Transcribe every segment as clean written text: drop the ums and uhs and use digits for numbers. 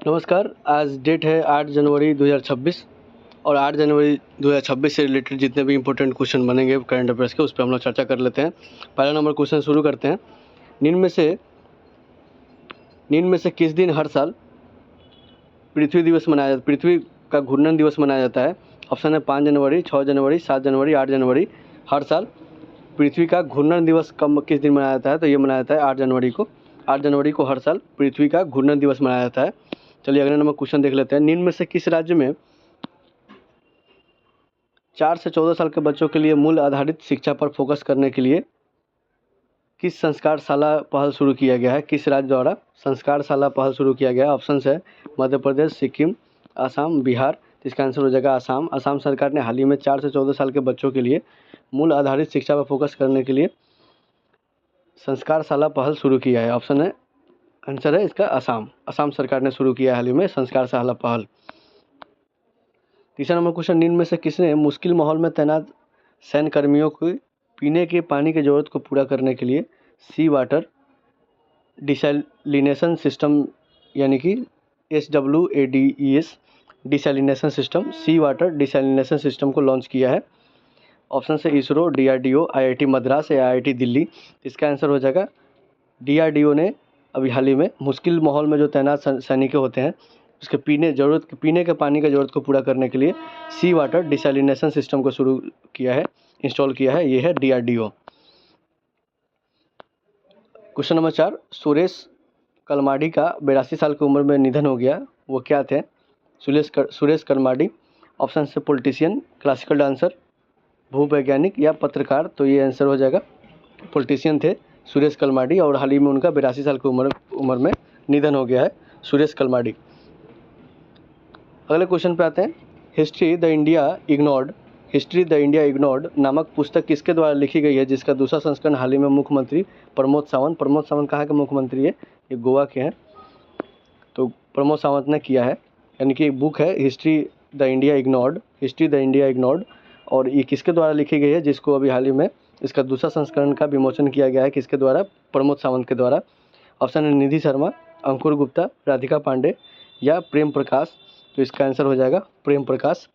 नमस्कार। आज डेट है 8 जनवरी 2026 और 8 जनवरी 2026 से रिलेटेड जितने भी इंपॉर्टेंट क्वेश्चन बनेंगे करंट अफेयर्स के, उस पर हम लोग चर्चा कर लेते हैं। पहला नंबर क्वेश्चन शुरू करते हैं। निम्न में से किस दिन हर साल पृथ्वी का घूर्णन दिवस मनाया जाता है? ऑप्शन है 5 जनवरी, 6 जनवरी, 7 जनवरी, 8 जनवरी। हर साल पृथ्वी का घूर्णन दिवस किस दिन मनाया जाता है? तो ये मनाया जाता है 8 जनवरी को। 8 जनवरी को हर साल पृथ्वी का घूर्णन दिवस मनाया जाता है। चलिए अगले नंबर क्वेश्चन देख लेते हैं। निम्न में से किस राज्य में 4 से 14 साल के बच्चों के लिए मूल आधारित शिक्षा पर फोकस करने के लिए किस संस्कारशाला पहल शुरू किया गया है? किस राज्य द्वारा संस्कारशाला पहल शुरू किया गया है? ऑप्शन है मध्य प्रदेश, सिक्किम, आसाम, बिहार। तो इसका आंसर हो जाएगा आसाम। आसाम सरकार ने हाल ही में 4 से 14 साल के बच्चों के लिए मूल आधारित शिक्षा पर फोकस करने के लिए संस्कारशाला पहल शुरू किया है। ऑप्शन है आंसर है इसका आसाम। आसाम सरकार ने शुरू किया है हाल ही में संस्कारशाला पहल। तीसरा नंबर क्वेश्चन, निम्न में से किसने मुश्किल माहौल में तैनात सैन्य कर्मियों को पीने के पानी की ज़रूरत को पूरा करने के लिए सी वाटर डिसैलिनेशन सिस्टम यानी कि SWADES डिसैलिनेशन सिस्टम, सी वाटर डिसैलिनेशन सिस्टम को लॉन्च किया है? ऑप्शन से इसरो, DRDO, IIT मद्रास या IIT दिल्ली। इसका आंसर हो जाएगा DRDO ने अभी हाल ही में मुश्किल माहौल में जो तैनात सैनिक होते हैं उसके पीने के पानी की ज़रूरत को पूरा करने के लिए सी वाटर डिसैलिनेशन सिस्टम को शुरू किया है, इंस्टॉल किया है। ये है DRDO। Question number 4, Suresh Kalmadi का 82 साल की उम्र में निधन हो गया, वो क्या थे? सुरेश कलमाडी। ऑप्शन से पॉलिटिशियन, क्लासिकल डांसर, भूवैज्ञानिक या पत्रकार। तो ये आंसर हो जाएगा पॉलिटिशियन थे सुरेश कलमाडी, और हाल ही में उनका 82 साल की उम्र में निधन हो गया है सुरेश कलमाडी। अगले क्वेश्चन पे आते हैं। हिस्ट्री द इंडिया इग्नोर्ड नामक पुस्तक किसके द्वारा लिखी गई है, जिसका दूसरा संस्करण हाल ही में मुख्यमंत्री प्रमोद सावंत कहाँ के मुख्यमंत्री है? ये गोवा के हैं। तो प्रमोद सावंत ने किया है, यानी कि बुक है हिस्ट्री द इंडिया इग्नोर्ड, और ये किसके द्वारा लिखी गई है, जिसको अभी हाल ही में इसका दूसरा संस्करण का विमोचन किया गया है? किसके द्वारा? प्रमोद सावंत के द्वारा। ऑप्शन है निधि शर्मा, अंकुर गुप्ता, राधिका पांडे या प्रेम प्रकाश। तो इसका आंसर हो जाएगा प्रेम प्रकाश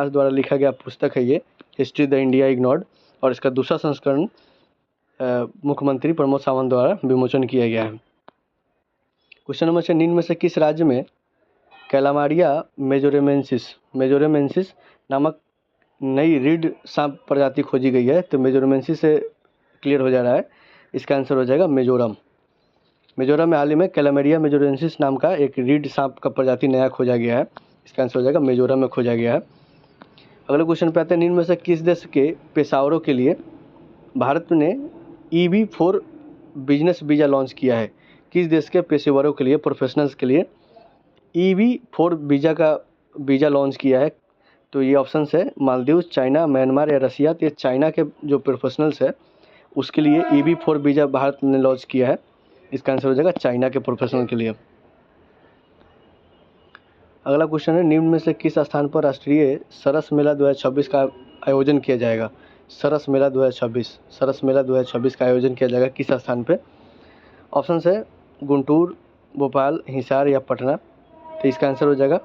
द्वारा लिखा गया पुस्तक है ये हिस्ट्री द इंडिया इग्नोर्ड, और इसका दूसरा संस्करण मुख्यमंत्री प्रमोद सावंत द्वारा विमोचन किया गया है। क्वेश्चन नंबर 6, निम्न में से किस राज्य में कैलामारिया मेजोरेमेंसिस नामक नई रीड सांप प्रजाति खोजी गई है? तो मेजोरेमेंसिस से क्लियर हो जा रहा है, इसका आंसर हो जाएगा मिजोरम में हाल ही में कैलामेरिया मेजोरेंसिस नाम का एक रीड सांप का प्रजाति नया खोजा गया है। इसका आंसर हो जाएगा मिजोरम में खोजा गया है। अगले क्वेश्चन पे आते हैं। निम्न में से किस देश के पेशेवरों के लिए भारत ने EB-4 बिजनेस वीज़ा लॉन्च किया है? किस देश के पेशेवरों के लिए, प्रोफेशनल्स के लिए EB-4 वीज़ा लॉन्च किया है? तो ये ऑप्शन है मालदीव, चाइना, म्यांमार या रसिया। तो ये चाइना के जो प्रोफेशनल्स है उसके लिए EB-4 वीज़ा भारत ने लॉन्च किया है। इसका आंसर हो जाएगा चाइना के प्रोफेशनल के लिए। अगला क्वेश्चन है, निम्न में से किस स्थान पर राष्ट्रीय सरस मेला 2026 का आयोजन किया जाएगा? सरस मेला 2026 का आयोजन किया जाएगा किस स्थान पे? ऑप्शन है गुंटूर, भोपाल, हिसार या पटना। तो इसका आंसर हो जाएगा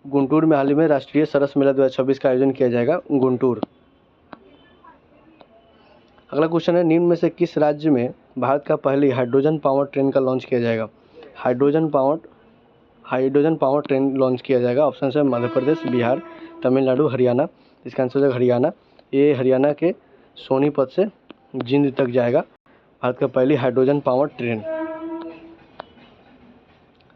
गुंटूर में हाल ही में राष्ट्रीय सरस मेला 2026 का आयोजन किया जाएगा गुंटूर। अगला क्वेश्चन है, निम्न में से किस राज्य में भारत का पहली हाइड्रोजन पावर ट्रेन का लॉन्च किया जाएगा? हाइड्रोजन पावर ट्रेन लॉन्च किया जाएगा। ऑप्शन है मध्य प्रदेश, बिहार, तमिलनाडु, हरियाणा। इसका आंसर हो जाएगा हरियाणा। ये हरियाणा के सोनीपत से जिंद तक जाएगा भारत का पहली हाइड्रोजन पावर ट्रेन।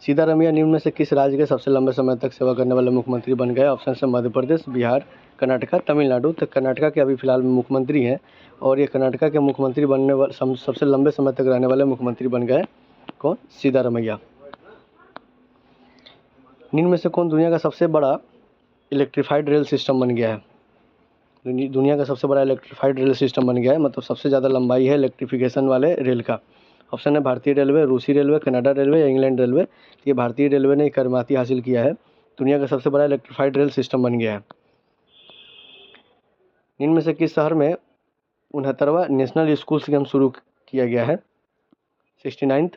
सिद्धारमैया निम्न में से किस राज्य के सबसे लंबे समय तक सेवा करने वाले मुख्यमंत्री बन गए? ऑप्शन है मध्य प्रदेश, बिहार, कर्नाटका, तमिलनाडु। तो कर्नाटका के अभी फिलहाल में मुख्यमंत्री हैं, और ये कर्नाटका के मुख्यमंत्री बनने वाले सबसे लंबे समय तक रहने वाले मुख्यमंत्री बन गए। कौन? सिद्धारमैया। निम्न में से कौन दुनिया का सबसे बड़ा इलेक्ट्रीफाइड रेल सिस्टम बन गया है? दुनिया का सबसे बड़ा इलेक्ट्रीफाइड रेल सिस्टम बन गया है, मतलब सबसे ज़्यादा लंबाई है इलेक्ट्रिफिकेशन वाले रेल का। ऑप्शन है भारतीय रेलवे, रूसी रेलवे, कनाडा रेलवे या इंग्लैंड रेलवे। ये भारतीय रेलवे ने कर्माती हासिल किया है, दुनिया का सबसे बड़ा इलेक्ट्रीफाइड रेल सिस्टम बन गया है। निम्न में से किस शहर में 69वां नेशनल स्कूल्स गेम शुरू किया गया है? 69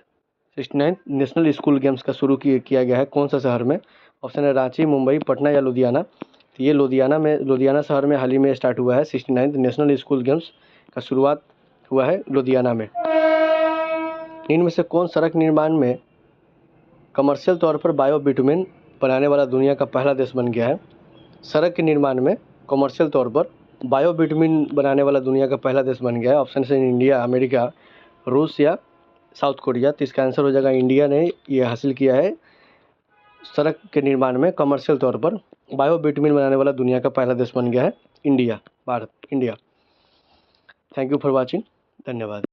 69 नेशनल स्कूल गेम्स का शुरू किया गया है कौन सा शहर में? ऑप्शन है रांची, मुंबई, पटना या लुधियाना। तो ये लुधियाना शहर में हाल ही में स्टार्ट हुआ है 69 नेशनल स्कूल गेम्स का शुरुआत हुआ है लुधियाना में। इनमें से कौन सड़क निर्माण में कमर्शियल तौर पर बायो बिटुमेन बनाने वाला दुनिया का पहला देश बन गया है? सड़क के निर्माण में कमर्शियल तौर पर बायो बिटुमेन बनाने वाला दुनिया का पहला देश बन गया है। ऑप्शन है इंडिया, अमेरिका, रूस या साउथ कोरिया। तो इसका आंसर हो जाएगा इंडिया ने ये हासिल किया है सड़क के निर्माण में कमर्शियल तौर पर बायो बिटुमेन बनाने वाला दुनिया का पहला देश बन गया है India, Bharat, India. Thank you for watching, धन्यवाद।